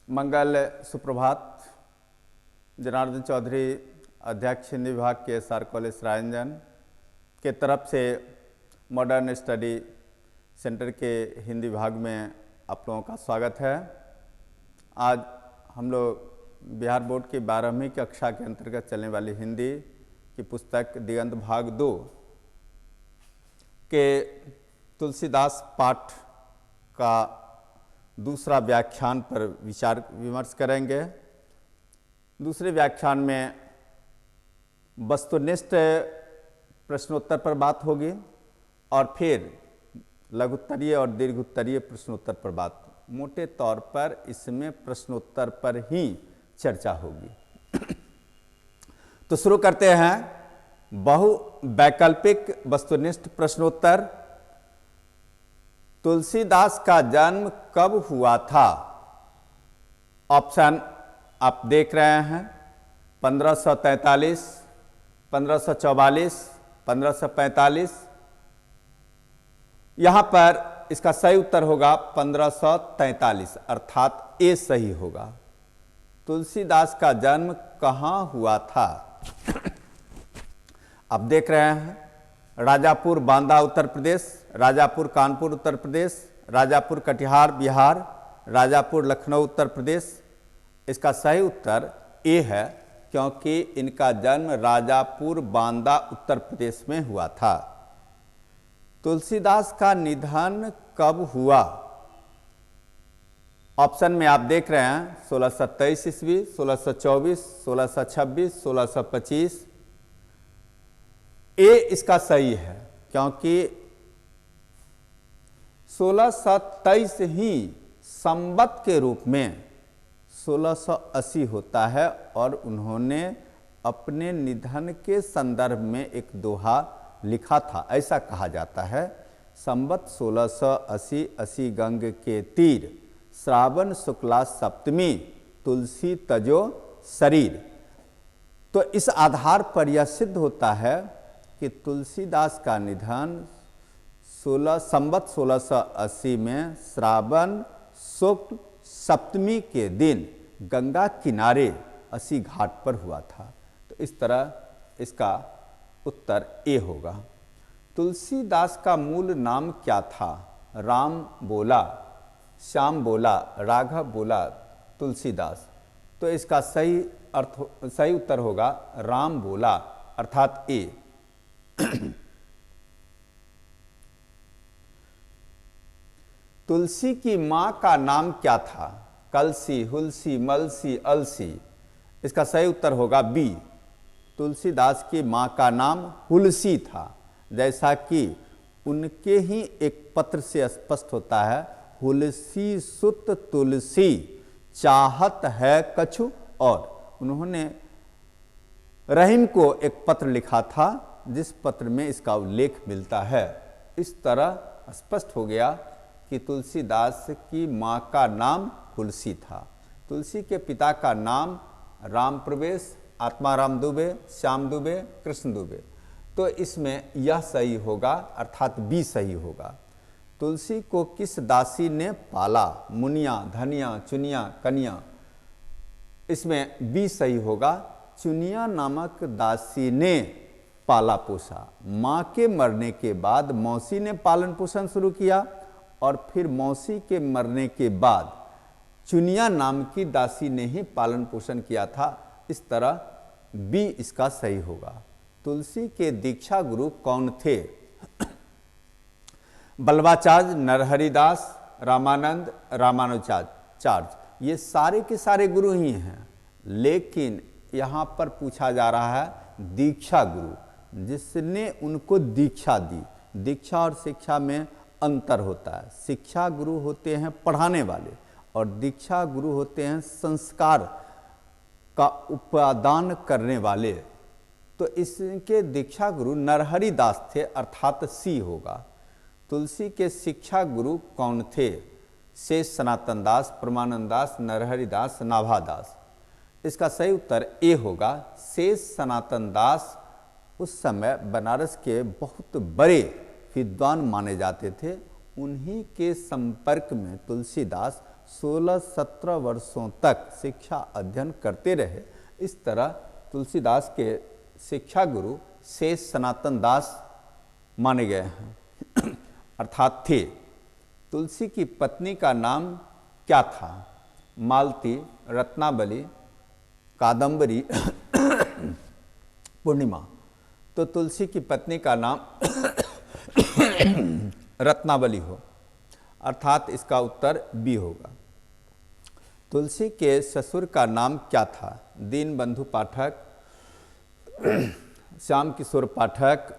मंगल सुप्रभात। जनार्दन चौधरी, अध्यक्ष हिंदी विभाग के SR कॉलेज रायंजन के तरफ से मॉडर्न स्टडी सेंटर के हिंदी विभाग में आप लोगों का स्वागत है। आज हम लोग बिहार बोर्ड की 12वीं कक्षा के अंतर्गत चलने वाली हिंदी की पुस्तक दिगंत भाग 2 के तुलसीदास पाठ का दूसरा व्याख्यान पर विचार विमर्श करेंगे। दूसरे व्याख्यान में वस्तुनिष्ठ प्रश्नोत्तर पर बात होगी और फिर लघुत्तरीय और दीर्घोत्तरीय प्रश्नोत्तर पर बात। मोटे तौर पर इसमें प्रश्नोत्तर पर ही चर्चा होगी। तो शुरू करते हैं। बहु वैकल्पिक वस्तुनिष्ठ प्रश्नोत्तर। तुलसीदास का जन्म कब हुआ था? ऑप्शन आप देख रहे हैं। 1543, 1544, 1545। यहां पर इसका सही उत्तर होगा 1543, अर्थात ए सही होगा। तुलसीदास का जन्म कहां हुआ था? आप देख रहे हैं। राजापुर बांदा उत्तर प्रदेश, राजापुर कानपुर उत्तर प्रदेश, राजापुर कटिहार बिहार, राजापुर लखनऊ उत्तर प्रदेश। इसका सही उत्तर ए है, क्योंकि इनका जन्म राजापुर बांदा उत्तर प्रदेश में हुआ था। तुलसीदास का निधन कब हुआ? ऑप्शन में आप देख रहे हैं 1623 ईस्वी, 1624, 1626, 1625। ए इसका सही है, क्योंकि 1623 ही संवत के रूप में 1680 होता है और उन्होंने अपने निधन के संदर्भ में एक दोहा लिखा था। ऐसा कहा जाता है, संवत 1680 80 गंग के तीर, श्रावण शुक्ला सप्तमी, तुलसी तजो शरीर। तो इस आधार पर यह सिद्ध होता है कि तुलसीदास का निधन संवत 1680 में श्रावण शुक्ल सप्तमी के दिन गंगा किनारे 80 घाट पर हुआ था। तो इस तरह इसका उत्तर ए होगा। तुलसीदास का मूल नाम क्या था? राम बोला, श्याम बोला, राघव बोला, तुलसीदास। तो इसका सही उत्तर होगा राम बोला, अर्थात ए। तुलसी की मां का नाम क्या था? कलसी, हुलसी, मलसी, अलसी। इसका सही उत्तर होगा बी। तुलसीदास की मां का नाम हुलसी था, जैसा कि उनके ही एक पत्र से स्पष्ट होता है, हुलसी सुत तुलसी चाहत है कछु और। उन्होंने रहीम को एक पत्र लिखा था, जिस पत्र में इसका उल्लेख मिलता है। इस तरह स्पष्ट हो गया कि तुलसीदास की मां का नाम हुलसी था। तुलसी के पिता का नाम राम प्रवेश, आत्माराम दुबे, श्याम दुबे, कृष्ण दुबे। तो इसमें यह सही होगा, अर्थात बी सही होगा। तुलसी को किस दासी ने पाला? मुनिया, धनिया, चुनिया, कनिया। इसमें बी सही होगा। चुनिया नामक दासी ने पाला पोसा। मां के मरने के बाद मौसी ने पालन पोषण शुरू किया और फिर मौसी के मरने के बाद चुनिया नाम की दासी ने ही पालन पोषण किया था। इस तरह बी इसका सही होगा। तुलसी के दीक्षा गुरु कौन थे? बल्लभाचार्य, नरहरिदास, रामानंद, रामानुजाचार्य। ये सारे के सारे गुरु ही हैं, लेकिन यहाँ पर पूछा जा रहा है दीक्षा गुरु, जिसने उनको दीक्षा दी। दीक्षा और शिक्षा में अंतर होता है। शिक्षा गुरु होते हैं पढ़ाने वाले और दीक्षा गुरु होते हैं संस्कार का उपादान करने वाले। तो इसके दीक्षा गुरु नरहरिदास थे, अर्थात सी होगा। तुलसी के शिक्षा गुरु कौन थे? शेष सनातन दास, परमानंद दास, नरहरिदास, नाभादास। इसका सही उत्तर ए होगा। शेष सनातन दास उस समय बनारस के बहुत बड़े विद्वान माने जाते थे। उन्हीं के संपर्क में तुलसीदास 16-17 वर्षों तक शिक्षा अध्ययन करते रहे। इस तरह तुलसीदास के शिक्षा गुरु शेष सनातन दास माने गए हैं अर्थात थे। तुलसी की पत्नी का नाम क्या था? मालती, रत्नावली, कादंबरी, पूर्णिमा। तो तुलसी की पत्नी का नाम रत्नावली हो, अर्थात इसका उत्तर बी होगा। तुलसी के ससुर का नाम क्या था? दीनबंधु पाठक, श्याम किशोर पाठक,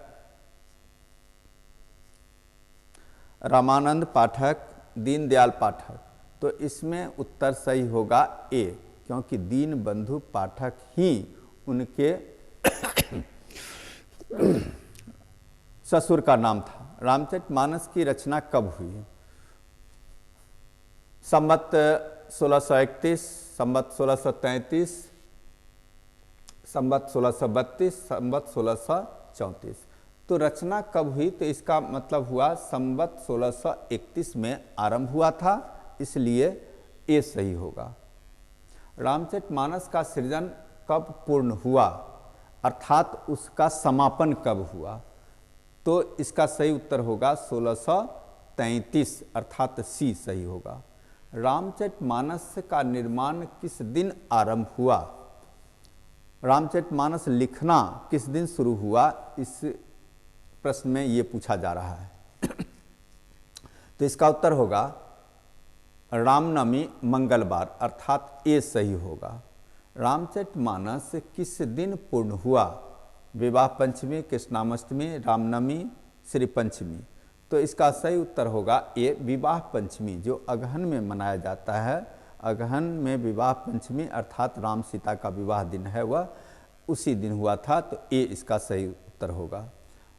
रामानंद पाठक, दीनदयाल पाठक। तो इसमें उत्तर सही होगा ए, क्योंकि दीनबंधु पाठक ही उनके ससुर का नाम था। रामचरितमानस की रचना कब हुई? संवत 1631, संवत 1633, संवत 1632, संवत 1634। तो रचना कब हुई? तो इसका मतलब हुआ संवत 1631 में आरंभ हुआ था, इसलिए ए सही होगा। रामचरितमानस का सृजन कब पूर्ण हुआ, अर्थात उसका समापन कब हुआ? तो इसका सही उत्तर होगा 1633, अर्थात सी सही होगा। रामचरितमानस का निर्माण किस दिन आरंभ हुआ? रामचरितमानस लिखना किस दिन शुरू हुआ, इस प्रश्न में ये पूछा जा रहा है। तो इसका उत्तर होगा रामनवमी मंगलवार, अर्थात ए सही होगा। रामचरितमानस किस दिन पूर्ण हुआ? विवाह पंचमी, कृष्णाष्टमी, रामनवमी, श्री पंचमी। तो इसका सही उत्तर होगा ए, विवाह पंचमी, जो अगहन में मनाया जाता है। अगहन में विवाह पंचमी अर्थात राम सीता का विवाह दिन है, वह उसी दिन हुआ था। तो ए इसका सही उत्तर होगा।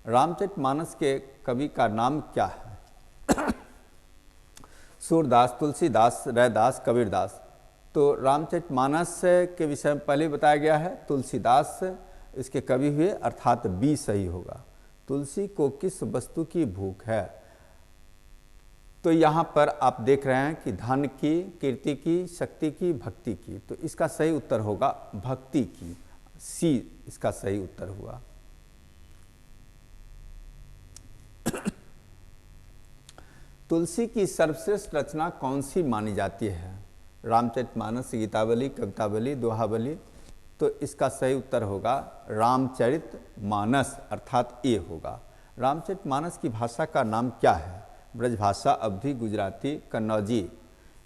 रामचरितमानस के कवि का नाम क्या है? सूरदास, तुलसीदास, रैदास, कबीरदास। तो रामचरितमानस के विषय में पहले बताया गया है, तुलसीदास इसके कवि हुए, अर्थात बी सही होगा। तुलसी को किस वस्तु की भूख है? तो यहाँ पर आप देख रहे हैं कि धन की, कीर्ति की, शक्ति की, भक्ति की। तो इसका सही उत्तर होगा भक्ति की, सी इसका सही उत्तर हुआ। तुलसी की सर्वश्रेष्ठ रचना कौन सी मानी जाती है? रामचरितमानस, गीतावली, कवितावली, दोहावली। तो इसका सही उत्तर होगा रामचरितमानस, अर्थात ए होगा। रामचरितमानस की भाषा का नाम क्या है? ब्रजभाषा, अवधी, गुजराती, कन्नौजी।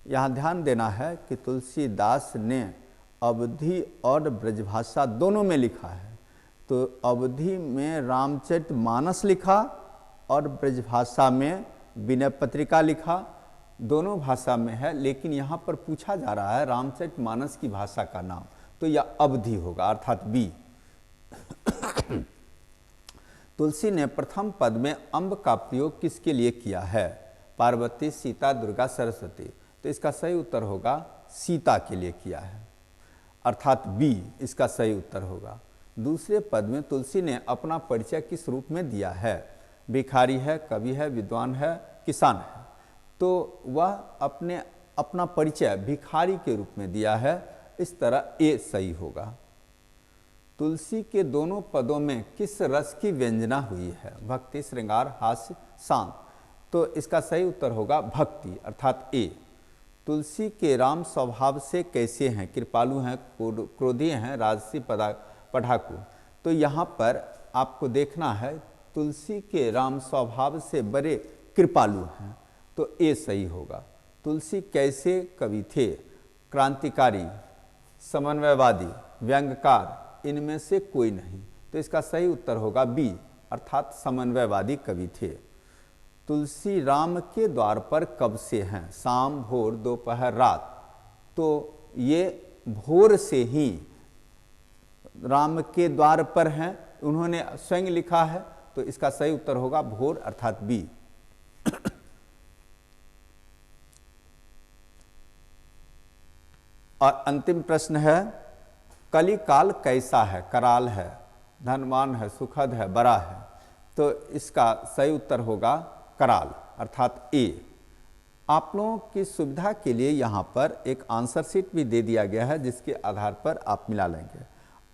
यहाँ ध्यान देना है कि तुलसीदास ने अवधी और ब्रजभाषा दोनों में लिखा है। तो अवधी में रामचरितमानस लिखा और ब्रजभाषा में विनय पत्रिका लिखा, दोनों भाषा में है। लेकिन यहाँ पर पूछा जा रहा है रामचरितमानस की भाषा का नाम, तो यह अवधी होगा, अर्थात बी। तुलसी ने प्रथम पद में अम्ब का प्रयोग किसके लिए किया है? पार्वती, सीता, दुर्गा, सरस्वती। तो इसका सही उत्तर होगा सीता के लिए किया है, अर्थात बी इसका सही उत्तर होगा। दूसरे पद में तुलसी ने अपना परिचय किस रूप में दिया है? भिखारी है, कवि है, विद्वान है, किसान है। तो वह अपना परिचय भिखारी के रूप में दिया है, इस तरह ए सही होगा। तुलसी के दोनों पदों में किस रस की व्यंजना हुई है? भक्ति, श्रृंगार, हास्य, शांत। तो इसका सही उत्तर होगा भक्ति, अर्थात ए। तुलसी के राम स्वभाव से कैसे हैं? कृपालु हैं, क्रोधी हैं, राजसी, पढ़ाकू। तो यहाँ पर आपको देखना है तुलसी के राम स्वभाव से बड़े कृपालु हैं, तो ए सही होगा। तुलसी कैसे कवि थे? क्रांतिकारी, समन्वयवादी, व्यंग्यकार, इनमें से कोई नहीं। तो इसका सही उत्तर होगा बी, अर्थात समन्वयवादी कवि थे। तुलसी राम के द्वार पर कब से हैं? शाम, भोर, दोपहर, रात। तो ये भोर से ही राम के द्वार पर हैं, उन्होंने स्वयं लिखा है। तो इसका सही उत्तर होगा भोर, अर्थात बी। और अंतिम प्रश्न है, कलिकाल कैसा है? कराल है, धनवान है, सुखद है, बड़ा है। तो इसका सही उत्तर होगा कराल, अर्थात ए। आप लोगों की सुविधा के लिए यहाँ पर एक आंसर शीट भी दे दिया गया है, जिसके आधार पर आप मिला लेंगे।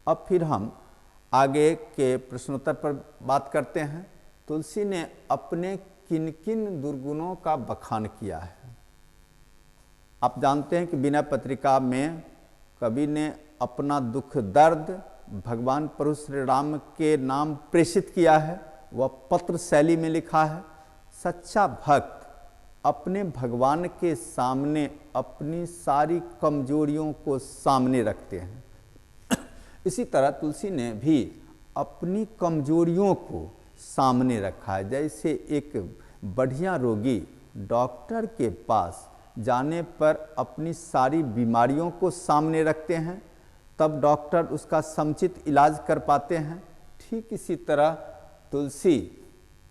अब फिर हम आगे के प्रश्नोत्तर पर बात करते हैं। तुलसी ने अपने किन किन दुर्गुणों का बखान किया है? आप जानते हैं कि विनय पत्रिका में कवि ने अपना दुख दर्द भगवान प्रभु श्री राम के नाम प्रेषित किया है, वह पत्र शैली में लिखा है। सच्चा भक्त अपने भगवान के सामने अपनी सारी कमजोरियों को सामने रखते हैं। इसी तरह तुलसी ने भी अपनी कमजोरियों को सामने रखा है। जैसे एक बढ़िया रोगी डॉक्टर के पास जाने पर अपनी सारी बीमारियों को सामने रखते हैं, तब डॉक्टर उसका समुचित इलाज कर पाते हैं। ठीक इसी तरह तुलसी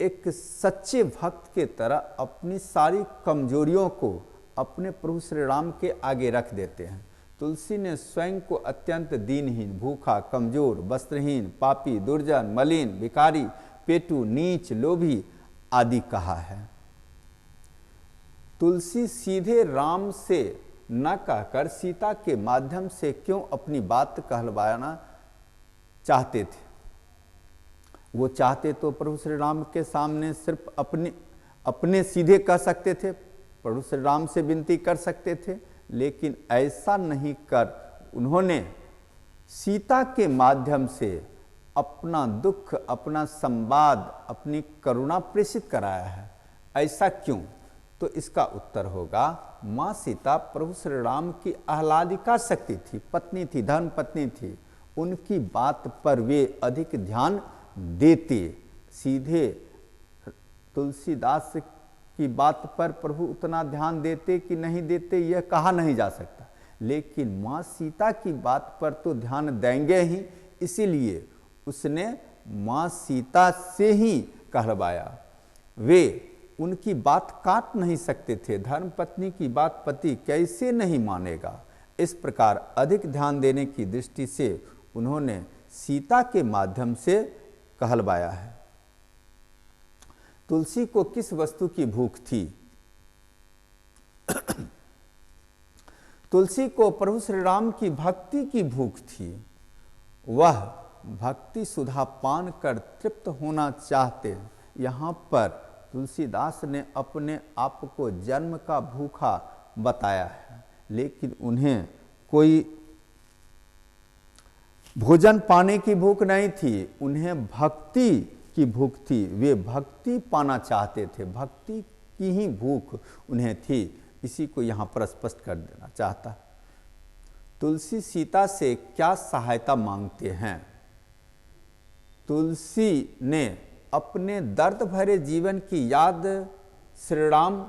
एक सच्चे भक्त के तरह अपनी सारी कमजोरियों को अपने प्रभु श्री राम के आगे रख देते हैं। तुलसी ने स्वयं को अत्यंत दीनहीन, भूखा, कमजोर, वस्त्रहीन, पापी, दुर्जन, मलिन, भिखारी, पेटू, नीच, लोभी आदि कहा है। तुलसी सीधे राम से न कहकर सीता के माध्यम से क्यों अपनी बात कहलवाना चाहते थे? वो चाहते तो प्रभु श्री राम के सामने सिर्फ अपने सीधे कह सकते थे, प्रभु श्री राम से विनती कर सकते थे, लेकिन ऐसा नहीं कर उन्होंने सीता के माध्यम से अपना दुख, अपना संवाद, अपनी करुणा प्रेषित कराया है। ऐसा क्यों? तो इसका उत्तर होगा, माँ सीता प्रभु श्री राम की आह्लादिका शक्ति थी, पत्नी थी, धर्म पत्नी थी। उनकी बात पर वे अधिक ध्यान देते। सीधे तुलसीदास की बात पर प्रभु उतना ध्यान देते कि नहीं देते यह कहा नहीं जा सकता, लेकिन माँ सीता की बात पर तो ध्यान देंगे ही, इसीलिए उसने माँ सीता से ही कहलवाया। वे उनकी बात काट नहीं सकते थे, धर्म पत्नी की बात पति कैसे नहीं मानेगा। इस प्रकार अधिक ध्यान देने की दृष्टि से उन्होंने सीता के माध्यम से कहलवाया है। तुलसी को किस वस्तु की भूख थी? तुलसी को प्रभु श्री राम की भक्ति की भूख थी। वह भक्ति सुधा पान कर तृप्त होना चाहते। यहाँ पर तुलसीदास ने अपने आप को जन्म का भूखा बताया है, लेकिन उन्हें कोई भोजन पाने की भूख नहीं थी, उन्हें भक्ति की भूख थी। वे भक्ति पाना चाहते थे, भक्ति की ही भूख उन्हें थी। इसी को यहाँ पर स्पष्ट कर देना चाहता। तुलसी सीता से क्या सहायता मांगते हैं? तुलसी ने अपने दर्द भरे जीवन की याद श्री राम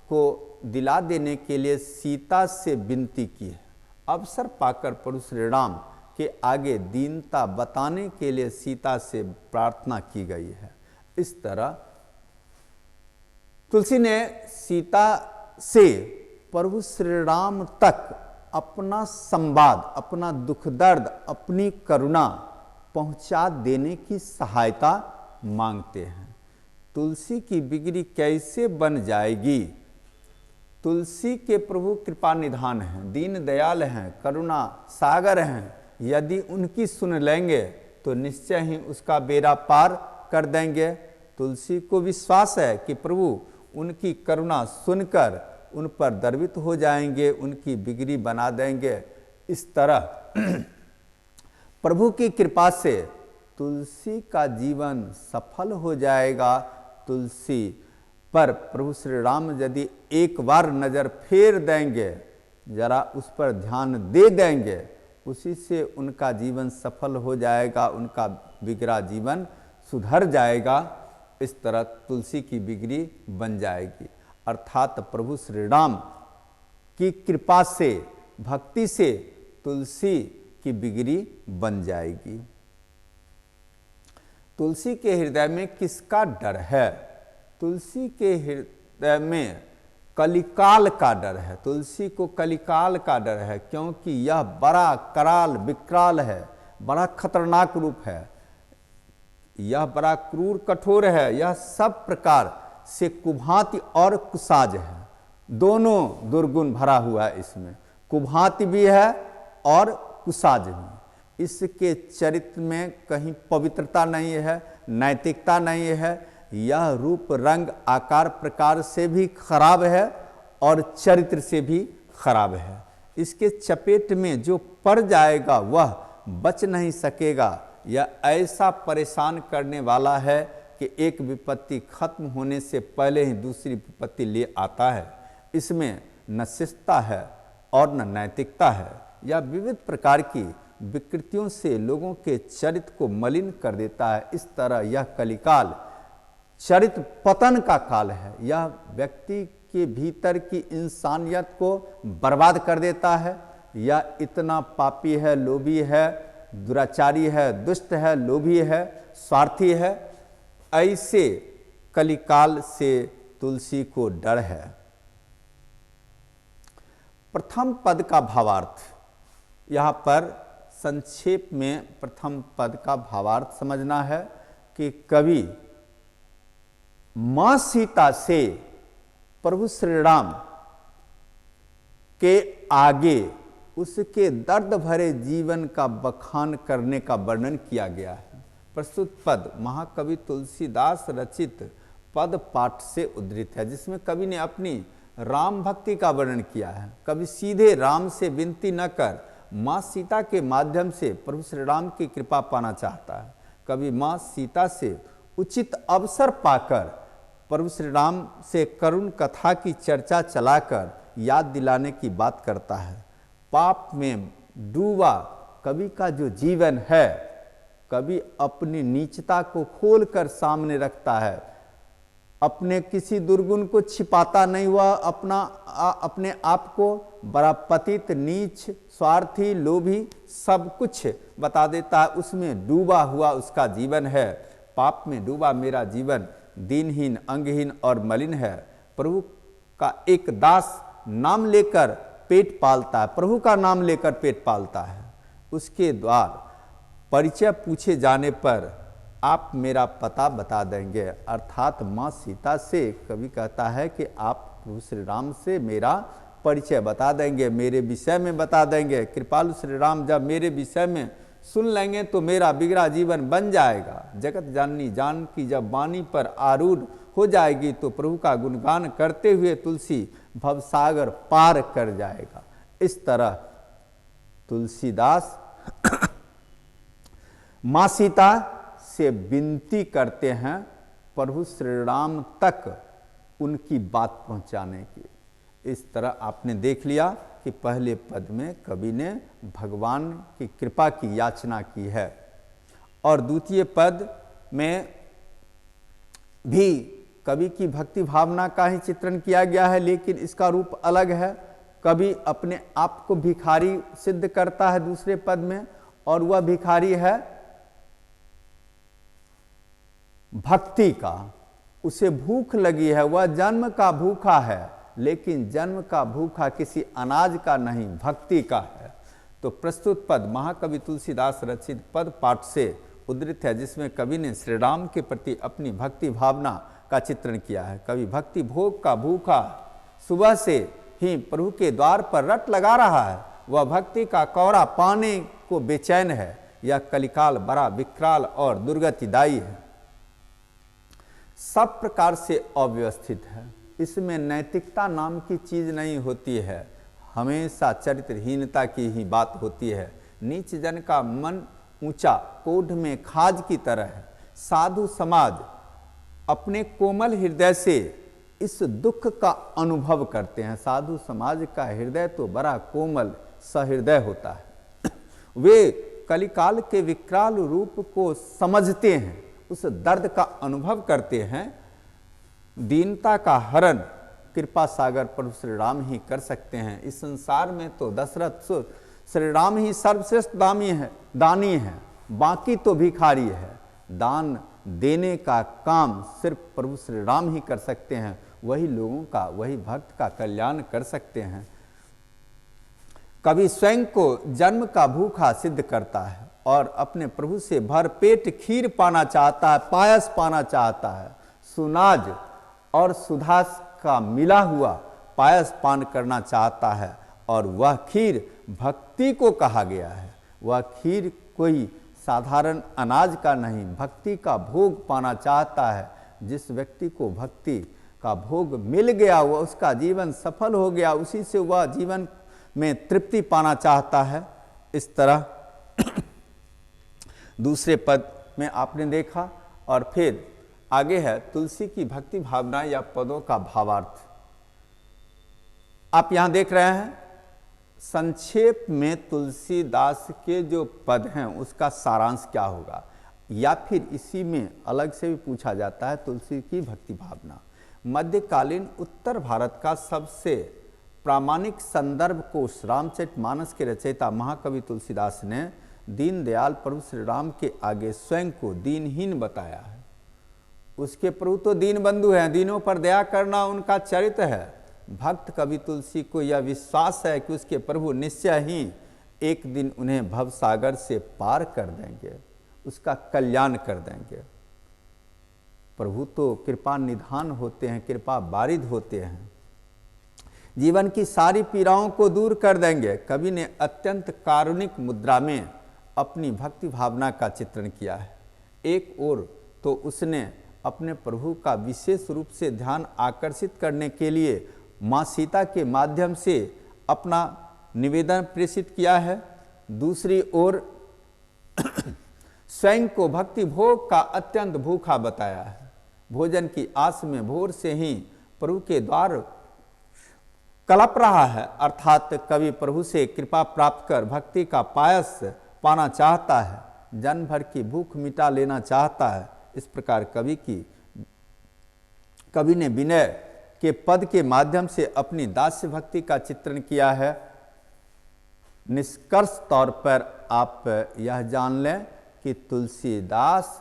को दिला देने के लिए सीता से विनती की है। अवसर पाकर प्रभु श्री राम के आगे दीनता बताने के लिए सीता से प्रार्थना की गई है। इस तरह तुलसी ने सीता से प्रभु श्री राम तक अपना संवाद, अपना दुख दर्द, अपनी करुणा पहुंचा देने की सहायता मांगते हैं। तुलसी की बिगड़ी कैसे बन जाएगी? तुलसी के प्रभु कृपा निधान हैं, दीन दयाल हैं, करुणा सागर हैं। यदि उनकी सुन लेंगे तो निश्चय ही उसका बेड़ा पार कर देंगे। तुलसी को विश्वास है कि प्रभु उनकी करुणा सुनकर उन पर दर्वित हो जाएंगे, उनकी बिगड़ी बना देंगे। इस तरह प्रभु की कृपा से तुलसी का जीवन सफल हो जाएगा। तुलसी पर प्रभु श्री राम यदि एक बार नज़र फेर देंगे, जरा उस पर ध्यान दे देंगे, उसी से उनका जीवन सफल हो जाएगा, उनका बिगड़ा जीवन सुधर जाएगा। इस तरह तुलसी की बिगड़ी बन जाएगी, अर्थात प्रभु श्री राम की कृपा से, भक्ति से तुलसी की बिगड़ी बन जाएगी। तुलसी के हृदय में किसका डर है? तुलसी के हृदय में कलिकाल का डर है। तुलसी को कलिकाल का डर है, क्योंकि यह बड़ा कराल विकराल है, बड़ा खतरनाक रूप है, यह बड़ा क्रूर कठोर है, यह सब प्रकार से कुभांति और कुसाज है। दोनों दुर्गुण भरा हुआ है इसमें, कुभांति भी है और कुसाज भी। इसके चरित्र में कहीं पवित्रता नहीं है, नैतिकता नहीं है। यह रूप रंग आकार प्रकार से भी खराब है और चरित्र से भी खराब है। इसके चपेट में जो पड़ जाएगा वह बच नहीं सकेगा। यह ऐसा परेशान करने वाला है कि एक विपत्ति खत्म होने से पहले ही दूसरी विपत्ति ले आता है। इसमें न शिष्टता है और न नैतिकता है। यह विविध प्रकार की विकृतियों से लोगों के चरित्र को मलिन कर देता है। इस तरह यह कलिकाल चरित्र पतन का काल है। यह व्यक्ति के भीतर की इंसानियत को बर्बाद कर देता है। यह इतना पापी है, लोभी है, दुराचारी है, दुष्ट है, लोभी है, स्वार्थी है। ऐसे कलिकाल से तुलसी को डर है। प्रथम पद का भावार्थ, यहाँ पर संक्षेप में प्रथम पद का भावार्थ समझना है कि कवि मां सीता से प्रभु श्री राम के आगे उसके दर्द भरे जीवन का बखान करने का वर्णन किया गया है। प्रस्तुत पद महाकवि तुलसीदास रचित पद पाठ से उद्धृत है, जिसमें कवि ने अपनी राम भक्ति का वर्णन किया है। कवि सीधे राम से विनती न कर मां सीता के माध्यम से प्रभु श्री राम की कृपा पाना चाहता है। कवि मां सीता से उचित अवसर पाकर प्रभु श्री राम से करुण कथा की चर्चा चलाकर याद दिलाने की बात करता है। पाप में डूबा कवि का जो जीवन है, कवि अपनी नीचता को खोलकर सामने रखता है। अपने किसी दुर्गुण को छिपाता नहीं हुआ, अपने आप को बड़ा पतित, नीच, स्वार्थी, लोभी सब कुछ बता देता है। उसमें डूबा हुआ उसका जीवन है। पाप में डूबा मेरा जीवन दीनहीन, अंगहीन और मलिन है। प्रभु का एक दास नाम लेकर पेट पालता है, प्रभु का नाम लेकर पेट पालता है। उसके द्वार परिचय पूछे जाने पर आप मेरा पता बता देंगे, अर्थात मां सीता से कवि कहता है कि आप प्रभु श्री राम से मेरा परिचय बता देंगे, मेरे विषय में बता देंगे। कृपालु श्री राम जब मेरे विषय में सुन लेंगे तो मेरा बिगड़ा जीवन बन जाएगा। जगत जाननी जानकी जब वाणी पर आरूढ़ हो जाएगी तो प्रभु का गुणगान करते हुए तुलसी भवसागर पार कर जाएगा। इस तरह तुलसीदास मां सीता से विनती करते हैं प्रभु श्री राम तक उनकी बात पहुंचाने की। इस तरह आपने देख लिया कि पहले पद में कवि ने भगवान की कृपा की याचना की है और द्वितीय पद में भी कवि की भक्ति भावना का ही चित्रण किया गया है, लेकिन इसका रूप अलग है। कवि अपने आप को भिखारी सिद्ध करता है दूसरे पद में, और वह भिखारी है भक्ति का। उसे भूख लगी है, वह जन्म का भूखा है, लेकिन जन्म का भूखा किसी अनाज का नहीं, भक्ति का है। तो प्रस्तुत पद महाकवि तुलसीदास रचित पद पाठ से उद्धृत है, जिसमें कवि ने श्री राम के प्रति अपनी भक्ति भावना का चित्रण किया है। कवि भक्ति भोग का भूखा सुबह से ही प्रभु के द्वार पर रट लगा रहा है। वह भक्ति का कौड़ा पाने को बेचैन है। यह कलिकाल बड़ा विकराल और दुर्गतिदायी है, सब प्रकार से अव्यवस्थित है। इसमें नैतिकता नाम की चीज नहीं होती है, हमेशा चरित्रहीनता की ही बात होती है। नीच जन का मन ऊंचा कोढ़ में खाज की तरह है। साधु समाज अपने कोमल हृदय से इस दुख का अनुभव करते हैं। साधु समाज का हृदय तो बड़ा कोमल सहृदय होता है। वे कलिकाल के विकराल रूप को समझते हैं, उस दर्द का अनुभव करते हैं। दीनता का हरण कृपा सागर प्रभु श्री राम ही कर सकते हैं। इस संसार में तो दशरथ श्री राम ही सर्वश्रेष्ठ दानी है, बाकी तो भिखारी है। दान देने का काम सिर्फ प्रभु श्री राम ही कर सकते हैं। वही लोगों का, वही भक्त का कल्याण कर सकते हैं। कवि स्वयं को जन्म का भूखा सिद्ध करता है और अपने प्रभु से भरपेट खीर पाना चाहता है, पायस पाना चाहता है। सुनाज और सुधा का मिला हुआ पायस पान करना चाहता है, और वह खीर भक्ति को कहा गया है। वह खीर कोई साधारण अनाज का नहीं, भक्ति का भोग पाना चाहता है। जिस व्यक्ति को भक्ति का भोग मिल गया, वह उसका जीवन सफल हो गया, उसी से वह जीवन में तृप्ति पाना चाहता है। इस तरह दूसरे पद में आपने देखा। और फिर आगे है तुलसी की भक्ति भावना या पदों का भावार्थ। आप यहां देख रहे हैं, संक्षेप में तुलसीदास के जो पद हैं उसका सारांश क्या होगा, या फिर इसी में अलग से भी पूछा जाता है तुलसी की भक्ति भावना। मध्यकालीन उत्तर भारत का सबसे प्रामाणिक संदर्भ कोश रामचरितमानस के रचयिता महाकवि तुलसीदास ने दीनदयाल प्रभु श्री राम के आगे स्वयं को दीनहीन बताया है। उसके प्रभु तो दीन बंधु हैं, दीनों पर दया करना उनका चरित्र है। भक्त कवि तुलसी को यह विश्वास है कि उसके प्रभु निश्चय ही एक दिन उन्हें भवसागर से पार कर देंगे, उसका कल्याण कर देंगे। प्रभु तो कृपा निधान होते हैं, कृपा बारिद होते हैं, जीवन की सारी पीड़ाओं को दूर कर देंगे। कवि ने अत्यंत कारुणिक मुद्रा में अपनी भक्ति भावना का चित्रण किया है। एक ओर तो उसने अपने प्रभु का विशेष रूप से ध्यान आकर्षित करने के लिए माँ सीता के माध्यम से अपना निवेदन प्रेषित किया है, दूसरी ओर स्वयं को भक्ति भोग का अत्यंत भूखा बताया है। भोजन की आस में भोर से ही प्रभु के द्वार कलप रहा है, अर्थात कवि प्रभु से कृपा प्राप्त कर भक्ति का पायस पाना चाहता है, जन्म भर की भूख मिटा लेना चाहता है। इस प्रकार कवि ने विनय के पद के माध्यम से अपनी दास्य भक्ति का चित्रण किया है। निष्कर्ष तौर पर आप यह जान लें कि तुलसीदास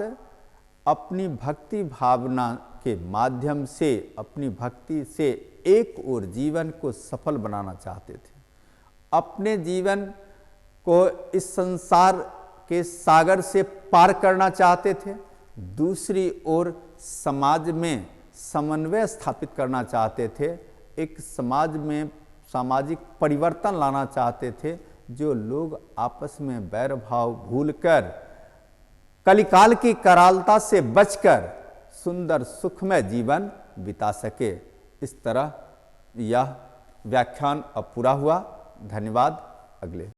अपनी भक्ति भावना के माध्यम से, अपनी भक्ति से एक ओर जीवन को सफल बनाना चाहते थे, अपने जीवन को इस संसार के सागर से पार करना चाहते थे, दूसरी ओर समाज में समन्वय स्थापित करना चाहते थे, एक समाज में सामाजिक परिवर्तन लाना चाहते थे, जो लोग आपस में वैर भाव भूलकर कलिकाल की करालता से बचकर सुंदर सुखमय जीवन बिता सके। इस तरह यह व्याख्यान अब पूरा हुआ। धन्यवाद। अगले